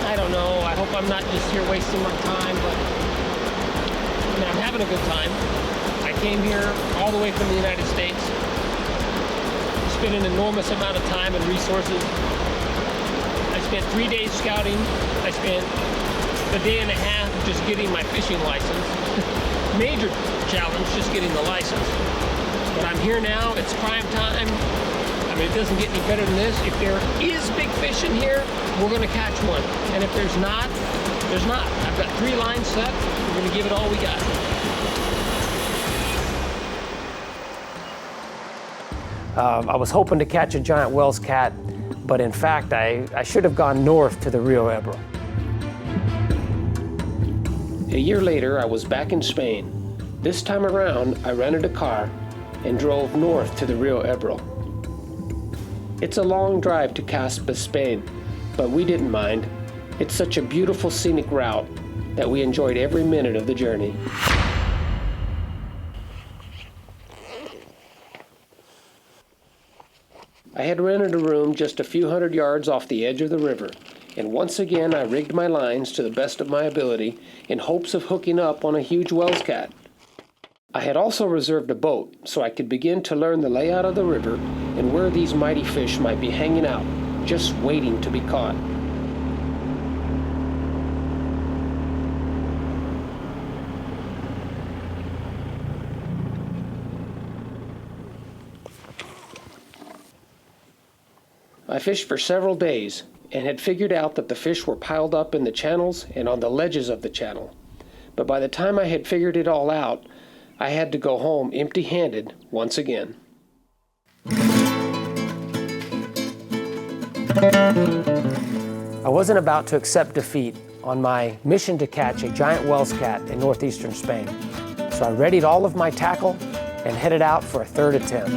I don't know. I hope I'm not just here wasting my time, but I mean, I'm having a good time. I came here all the way from the United States. Spent an enormous amount of time and resources. I spent 3 days scouting. I spent a day and a half just getting my fishing license. Major challenge, just getting the license. But I'm here now, it's prime time. I mean, it doesn't get any better than this. If there is big fish in here, we're gonna catch one. And if there's not, there's not. I've got 3 lines set, we're gonna give it all we got. I was hoping to catch a giant Wells cat, but in fact, I should have gone north to the Rio Ebro. A year later, I was back in Spain. This time around, I rented a car and drove north to the Rio Ebro. It's a long drive to Caspe, Spain, but we didn't mind. It's such a beautiful scenic route that we enjoyed every minute of the journey. I had rented a room just a few hundred yards off the edge of the river, and once again I rigged my lines to the best of my ability in hopes of hooking up on a huge Wells cat. I had also reserved a boat so I could begin to learn the layout of the river and where these mighty fish might be hanging out, just waiting to be caught. I fished for several days and had figured out that the fish were piled up in the channels and on the ledges of the channel. But by the time I had figured it all out, I had to go home empty-handed once again. I wasn't about to accept defeat on my mission to catch a giant Wells cat in northeastern Spain, so I readied all of my tackle and headed out for a third attempt.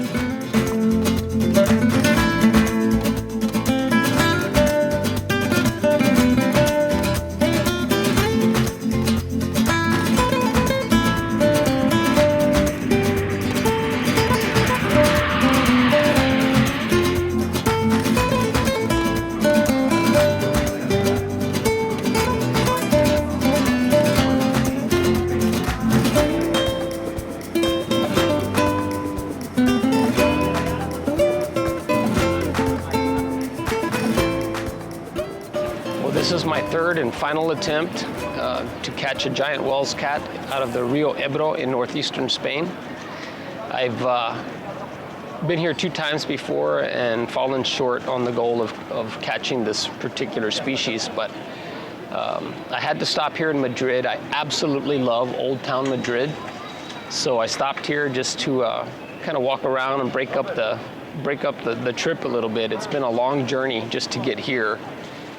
This is my third and final attempt to catch a giant Wells cat out of the Rio Ebro in northeastern Spain. I've been here 2 times before and fallen short on the goal of catching this particular species, but I had to stop here in Madrid. I absolutely love Old Town Madrid, so I stopped here just to kind of walk around and break up the trip a little bit. It's been a long journey just to get here.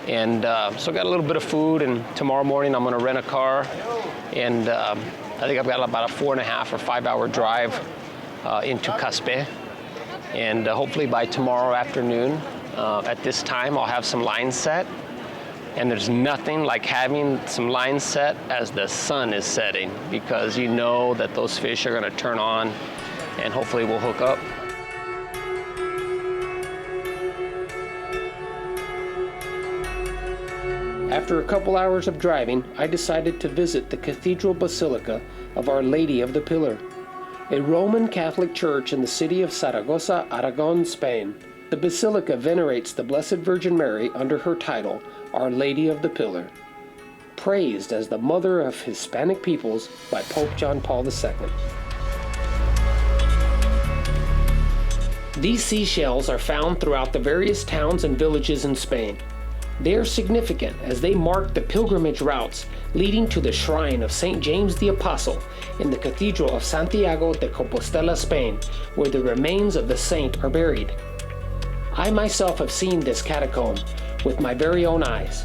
And so I got a little bit of food, and tomorrow morning I'm going to rent a car, and I think I've got about a 4.5 or 5 hour drive into Caspe, and hopefully by tomorrow afternoon at this time I'll have some lines set, and there's nothing like having some lines set as the sun is setting, because you know that those fish are going to turn on and hopefully we'll hook up. After a couple hours of driving, I decided to visit the Cathedral Basilica of Our Lady of the Pillar, a Roman Catholic church in the city of Zaragoza, Aragon, Spain. The basilica venerates the Blessed Virgin Mary under her title, Our Lady of the Pillar, praised as the mother of Hispanic peoples by Pope John Paul II. These seashells are found throughout the various towns and villages in Spain. They are significant as they mark the pilgrimage routes leading to the shrine of St. James the Apostle in the Cathedral of Santiago de Compostela, Spain, where the remains of the saint are buried. I myself have seen this catacomb with my very own eyes.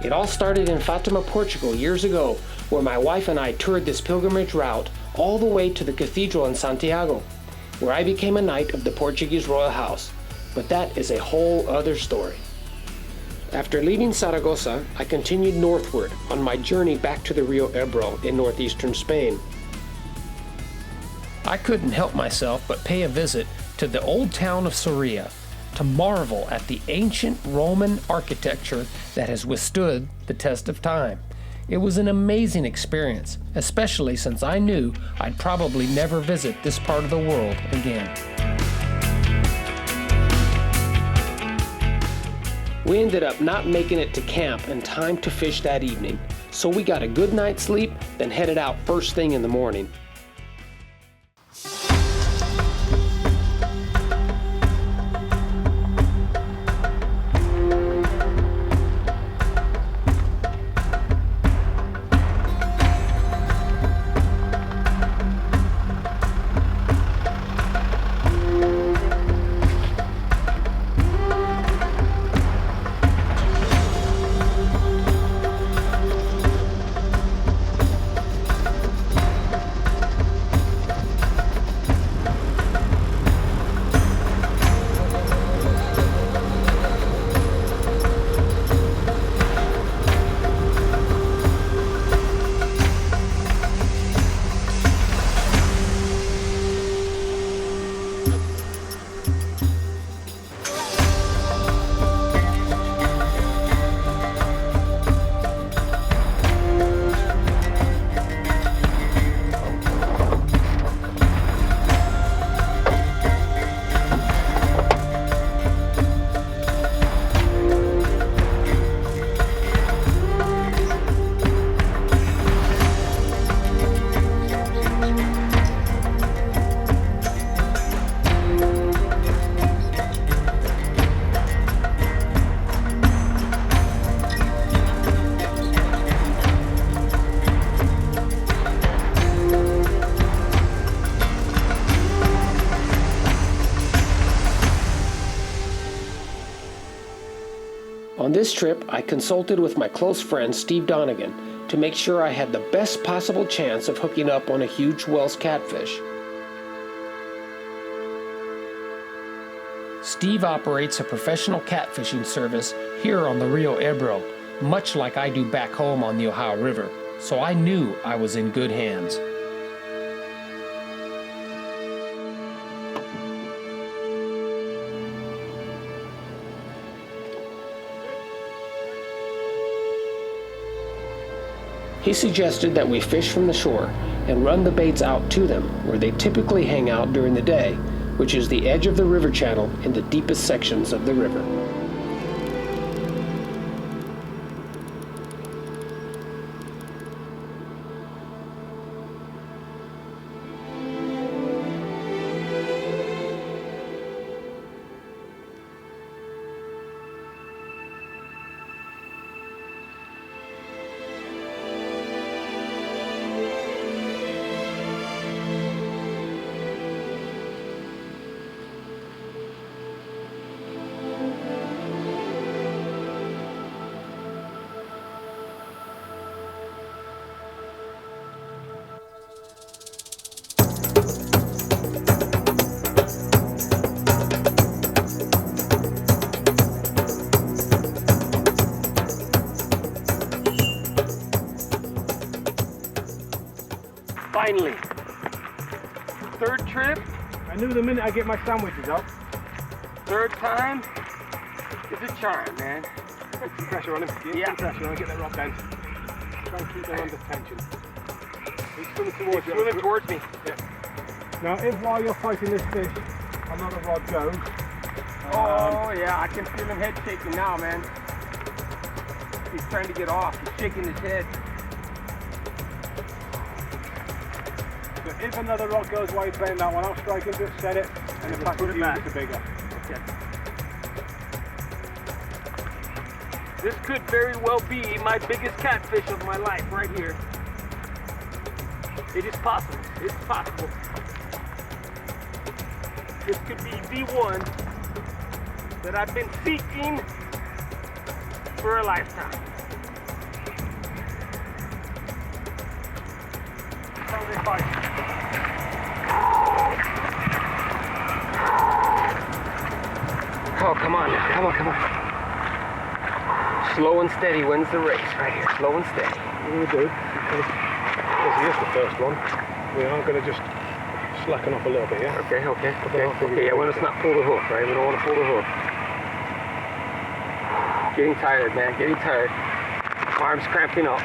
It all started in Fatima, Portugal years ago, where my wife and I toured this pilgrimage route all the way to the cathedral in Santiago, where I became a knight of the Portuguese royal house. But that is a whole other story. After leaving Zaragoza, I continued northward on my journey back to the Rio Ebro in northeastern Spain. I couldn't help myself but pay a visit to the old town of Soria to marvel at the ancient Roman architecture that has withstood the test of time. It was an amazing experience, especially since I knew I'd probably never visit this part of the world again. We ended up not making it to camp in time to fish that evening, so we got a good night's sleep, then headed out first thing in the morning. On this trip, I consulted with my close friend Steve Donegan to make sure I had the best possible chance of hooking up on a huge Wells catfish. Steve operates a professional catfishing service here on the Rio Ebro, much like I do back home on the Ohio River, so I knew I was in good hands. He suggested that we fish from the shore and run the baits out to them, where they typically hang out during the day, which is the edge of the river channel in the deepest sections of the river. Finally. Third trip. I knew the minute I get my sandwiches up. Third time is a charm, man. Put some pressure on him. Yeah. Some pressure on him. Get that rod bent. Try and keep them under tension. He's swimming towards you. Swimming towards me. Yeah. Now, if while you're fighting this fish, another rod goes. Oh yeah, I can feel him head shaking now, man. He's trying to get off. He's shaking his head. So if another rod goes while you're playing that one, I'll strike into it, set it, and if I put it back, it's a bigger. Okay. This could very well be my biggest catfish of my life right here. It is possible. It's possible. This could be the one that I've been seeking for a lifetime. How they fight? Oh, come on now. Come on, come on. Slow and steady wins the race right here. Slow and steady. What do we do? Because he is the first one. We are going to just slacken off a little bit, yeah? Okay, okay, okay. Okay, yeah, we want to not pull the hook, right? We don't want to pull the hook. Getting tired, man, getting tired. Arms cramping up.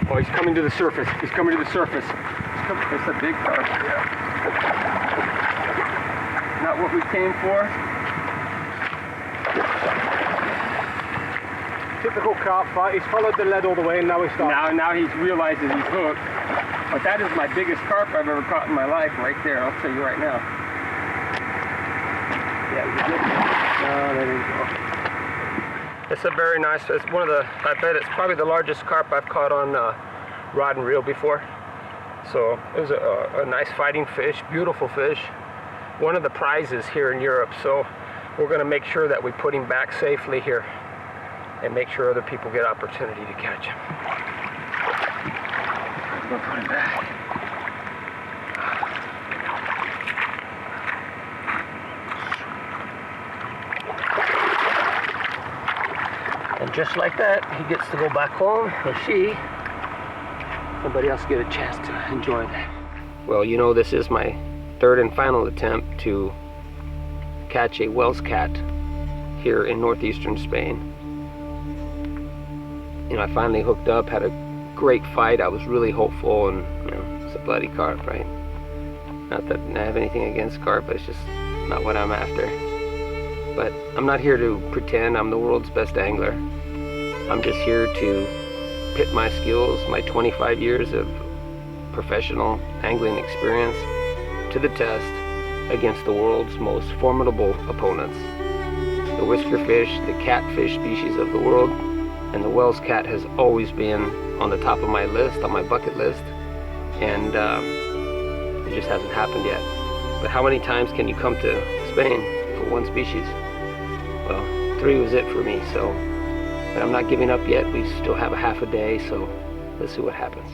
Oh, he's coming to the surface. He's coming to the surface. It's a big carp, yeah. Not what we came for. Typical carp fight. He's followed the lead all the way and now he stops. Now he's realizing he's hooked. But that is my biggest carp I've ever caught in my life right there. I'll tell you right now. Yeah, there you go. It's a very nice, it's one of the, I bet it's probably the largest carp I've caught on rod and reel before. So it was a nice fighting fish, beautiful fish. One of the prizes here in Europe. So we're going to make sure that we put him back safely here and make sure other people get opportunity to catch him. We'll put him back. And just like that, he gets to go back home, or she. Somebody else get a chance to enjoy that. Well, you know, this is my third and final attempt to catch a Wells cat here in northeastern Spain. You know, I finally hooked up, had a great fight. I was really hopeful, and you know, it's a bloody carp, right? Not that I have anything against carp, but it's just not what I'm after. But I'm not here to pretend I'm the world's best angler. I'm just here to pit my skills, my 25 years of professional angling experience to the test against the world's most formidable opponents. The whisker fish, the catfish species of the world, and the Wells cat has always been on the top of my list, on my bucket list, and it just hasn't happened yet. But how many times can you come to Spain for one species? Well, 3 was it for me, so, but I'm not giving up yet. We still have a half a day, so let's see what happens.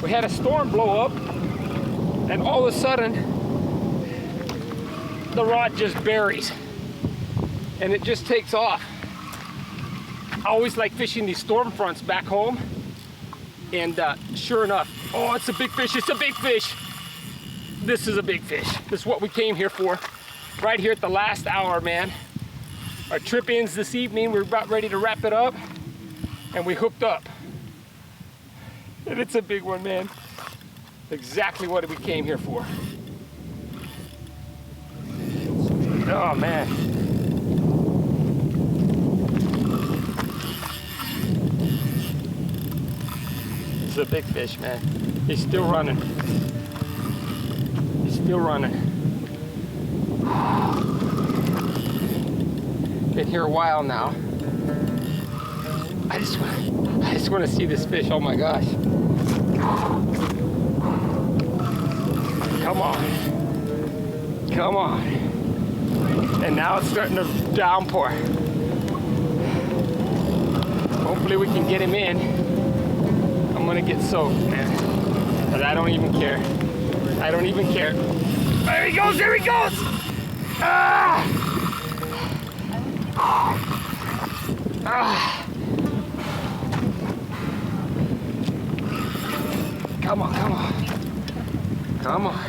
We had a storm blow up, and all of a sudden, the rod just buries, and it just takes off. I always like fishing these storm fronts back home, and sure enough, oh, it's a big fish, it's a big fish. This is a big fish. This is what we came here for, right here at the last hour, man. Our trip ends this evening. We're about ready to wrap it up, and we hooked up. And it's a big one, man. Exactly what we came here for. Oh, man. It's a big fish, man. He's still running. He's still running. Been here a while now. I just want to see this fish. Oh my gosh. Come on. Come on. And now it's starting to downpour. Hopefully we can get him in. I'm gonna get soaked, man. But I don't even care. I don't even care. There he goes, there he goes! Ah! Ah! Come on, come on. Come on.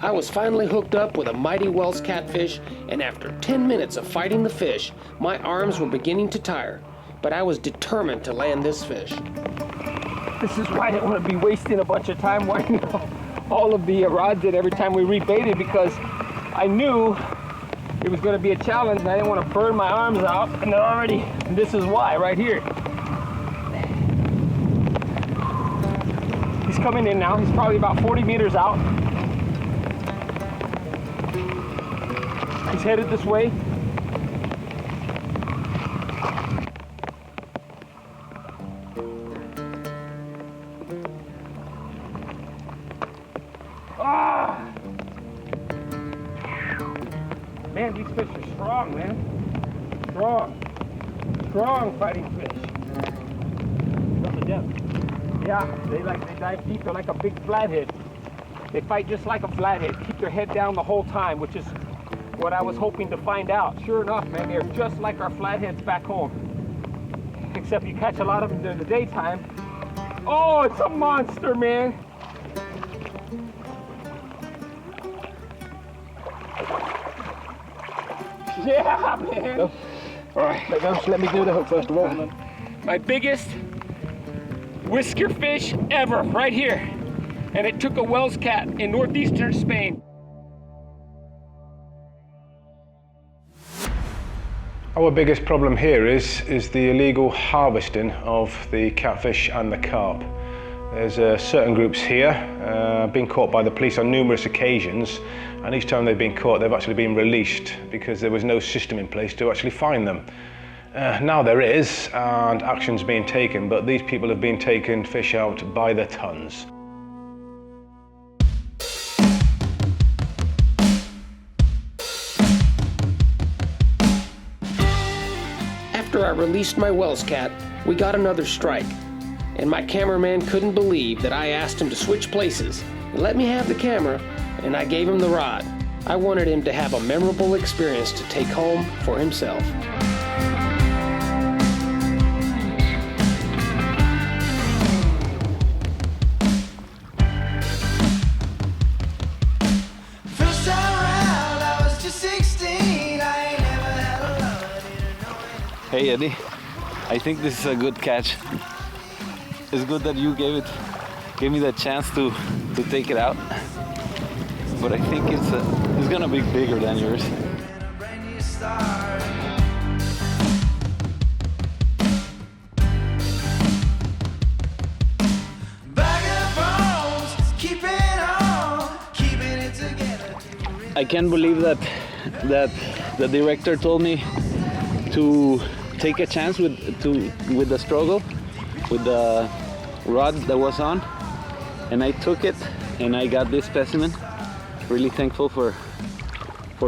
I was finally hooked up with a mighty Wells catfish, and after 10 minutes of fighting the fish, my arms were beginning to tire, but I was determined to land this fish. This is why I didn't want to be wasting a bunch of time winding all of the rods in every time we rebaited, because I knew it was going to be a challenge and I didn't want to burn my arms out, and they're already, this is why, right here. He's coming in now. He's probably about 40 meters out. He's headed this way. Ah! Man, these fish are strong, man. Strong. Strong fighting fish. From the depth. Yeah, they dive deep. They're like a big flathead. They fight just like a flathead. Keep their head down the whole time, which is what I was hoping to find out. Sure enough, man, they're just like our flatheads back home. Except you catch a lot of them during the daytime. Oh, it's a monster, man. Yeah, man. Go. All right, let me do the hook first of all. My biggest whisker fish ever, right here. And it took a Wells cat in northeastern Spain. Our biggest problem here is the illegal harvesting of the catfish and the carp. There's certain groups here been caught by the police on numerous occasions, and each time they've been caught they've actually been released because there was no system in place to actually find them. Now there is, and action's being taken, but these people have been taking fish out by the tons. After I released my Wells cat, we got another strike, and my cameraman couldn't believe that I asked him to switch places and let me have the camera, and I gave him the rod. I wanted him to have a memorable experience to take home for himself. Hey Eddie, I think this is a good catch. It's good that you gave me that chance to take it out. But I think it's gonna be bigger than yours. I can't believe that the director told me to take a chance with the struggle, with the rod that was on, and I took it and I got this specimen. Really thankful for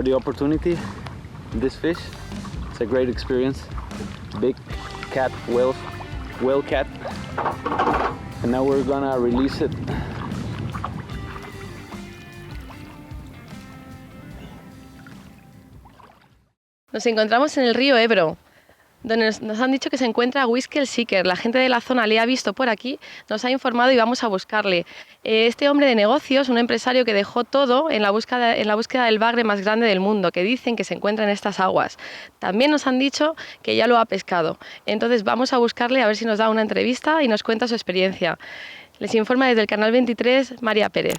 the opportunity. This fish, it's a great experience. Big cat, whale cat, and now we're gonna release it. Nos encontramos en el río Ebro, donde nos han dicho que se encuentra Whisker el Seeker. La gente de la zona le ha visto por aquí, nos ha informado y vamos a buscarle. Este hombre de negocios, un empresario que dejó todo en la búsqueda del bagre más grande del mundo, que dicen que se encuentra en estas aguas. También nos han dicho que ya lo ha pescado. Entonces vamos a buscarle a ver si nos da una entrevista y nos cuenta su experiencia. Les informa desde el canal 23 María Pérez.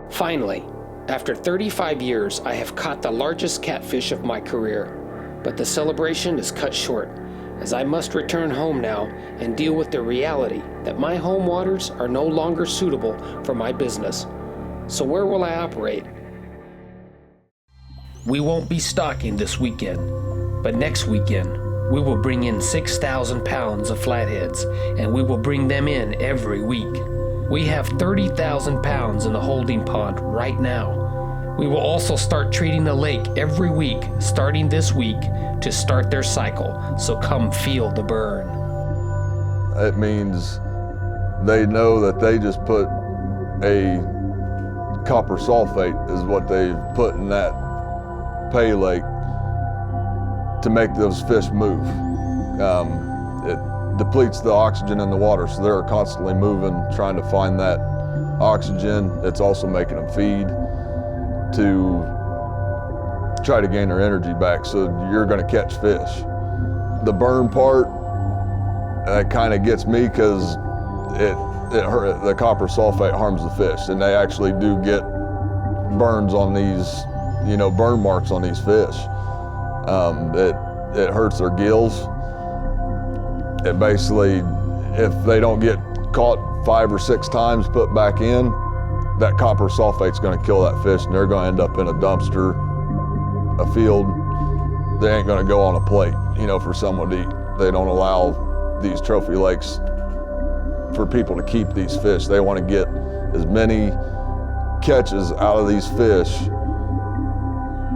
Finally, after 35 years, I have caught the largest catfish of my career, but the celebration is cut short, as I must return home now and deal with the reality that my home waters are no longer suitable for my business. So where will I operate? We won't be stocking this weekend, but next weekend we will bring in 6,000 pounds of flatheads, and we will bring them in every week. We have 30,000 pounds in the holding pond right now. We will also start treating the lake every week, starting this week, to start their cycle, so come feel the burn. It means they know that they just put a copper sulfate is what they put in that pay lake to make those fish move. It depletes the oxygen in the water, so they're constantly moving, trying to find that oxygen. It's also making them feed to try to gain their energy back, so you're gonna catch fish. The burn part, that kind of gets me because the copper sulfate harms the fish, and they actually do get burns on these, burn marks on these fish. It hurts their gills. It basically, if they don't get caught 5 or 6 times put back in, that copper sulfate's gonna kill that fish, and they're gonna end up in a dumpster, a field. They ain't gonna go on a plate, for someone to eat. They don't allow these trophy lakes for people to keep these fish. They want to get as many catches out of these fish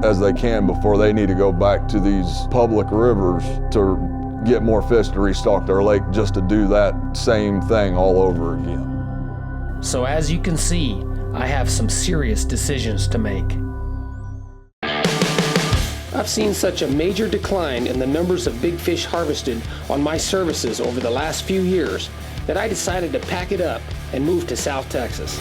as they can before they need to go back to these public rivers to get more fish to restock their lake, just to do that same thing all over again. So as you can see, I have some serious decisions to make. I've seen such a major decline in the numbers of big fish harvested on my services over the last few years that I decided to pack it up and move to South Texas.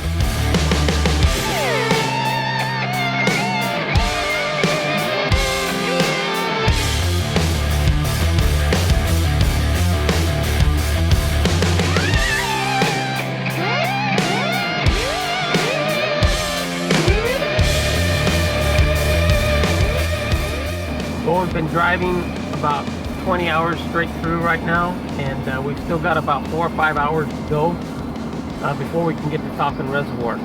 We've been driving about 20 hours straight through right now, and we've still got about 4 or 5 hours to go before we can get to Falcon Reservoir.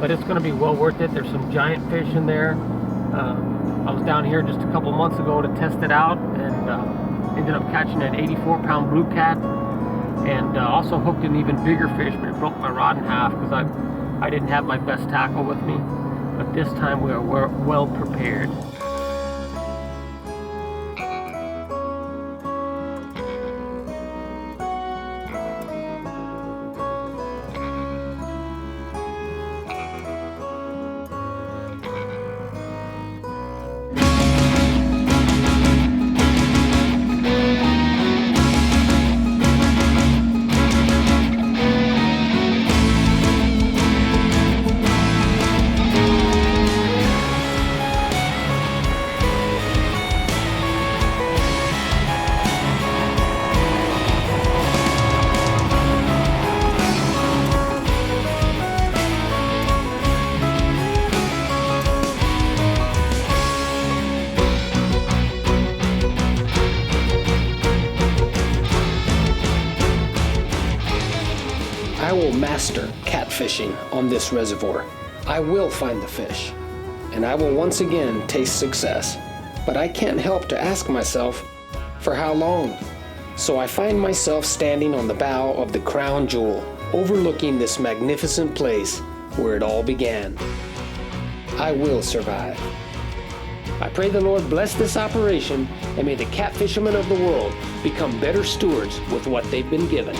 But it's going to be well worth it. There's some giant fish in there. I was down here just a couple months ago to test it out, and ended up catching an 84-pound blue cat, and also hooked an even bigger fish, but it broke my rod in half because I didn't have my best tackle with me. But this time we're well prepared. I will master catfishing on this reservoir. I will find the fish, and I will once again taste success. But I can't help to ask myself, for how long? So I find myself standing on the bow of the crown jewel, overlooking this magnificent place where it all began. I will survive. I pray the Lord bless this operation, and may the catfishermen of the world become better stewards with what they've been given.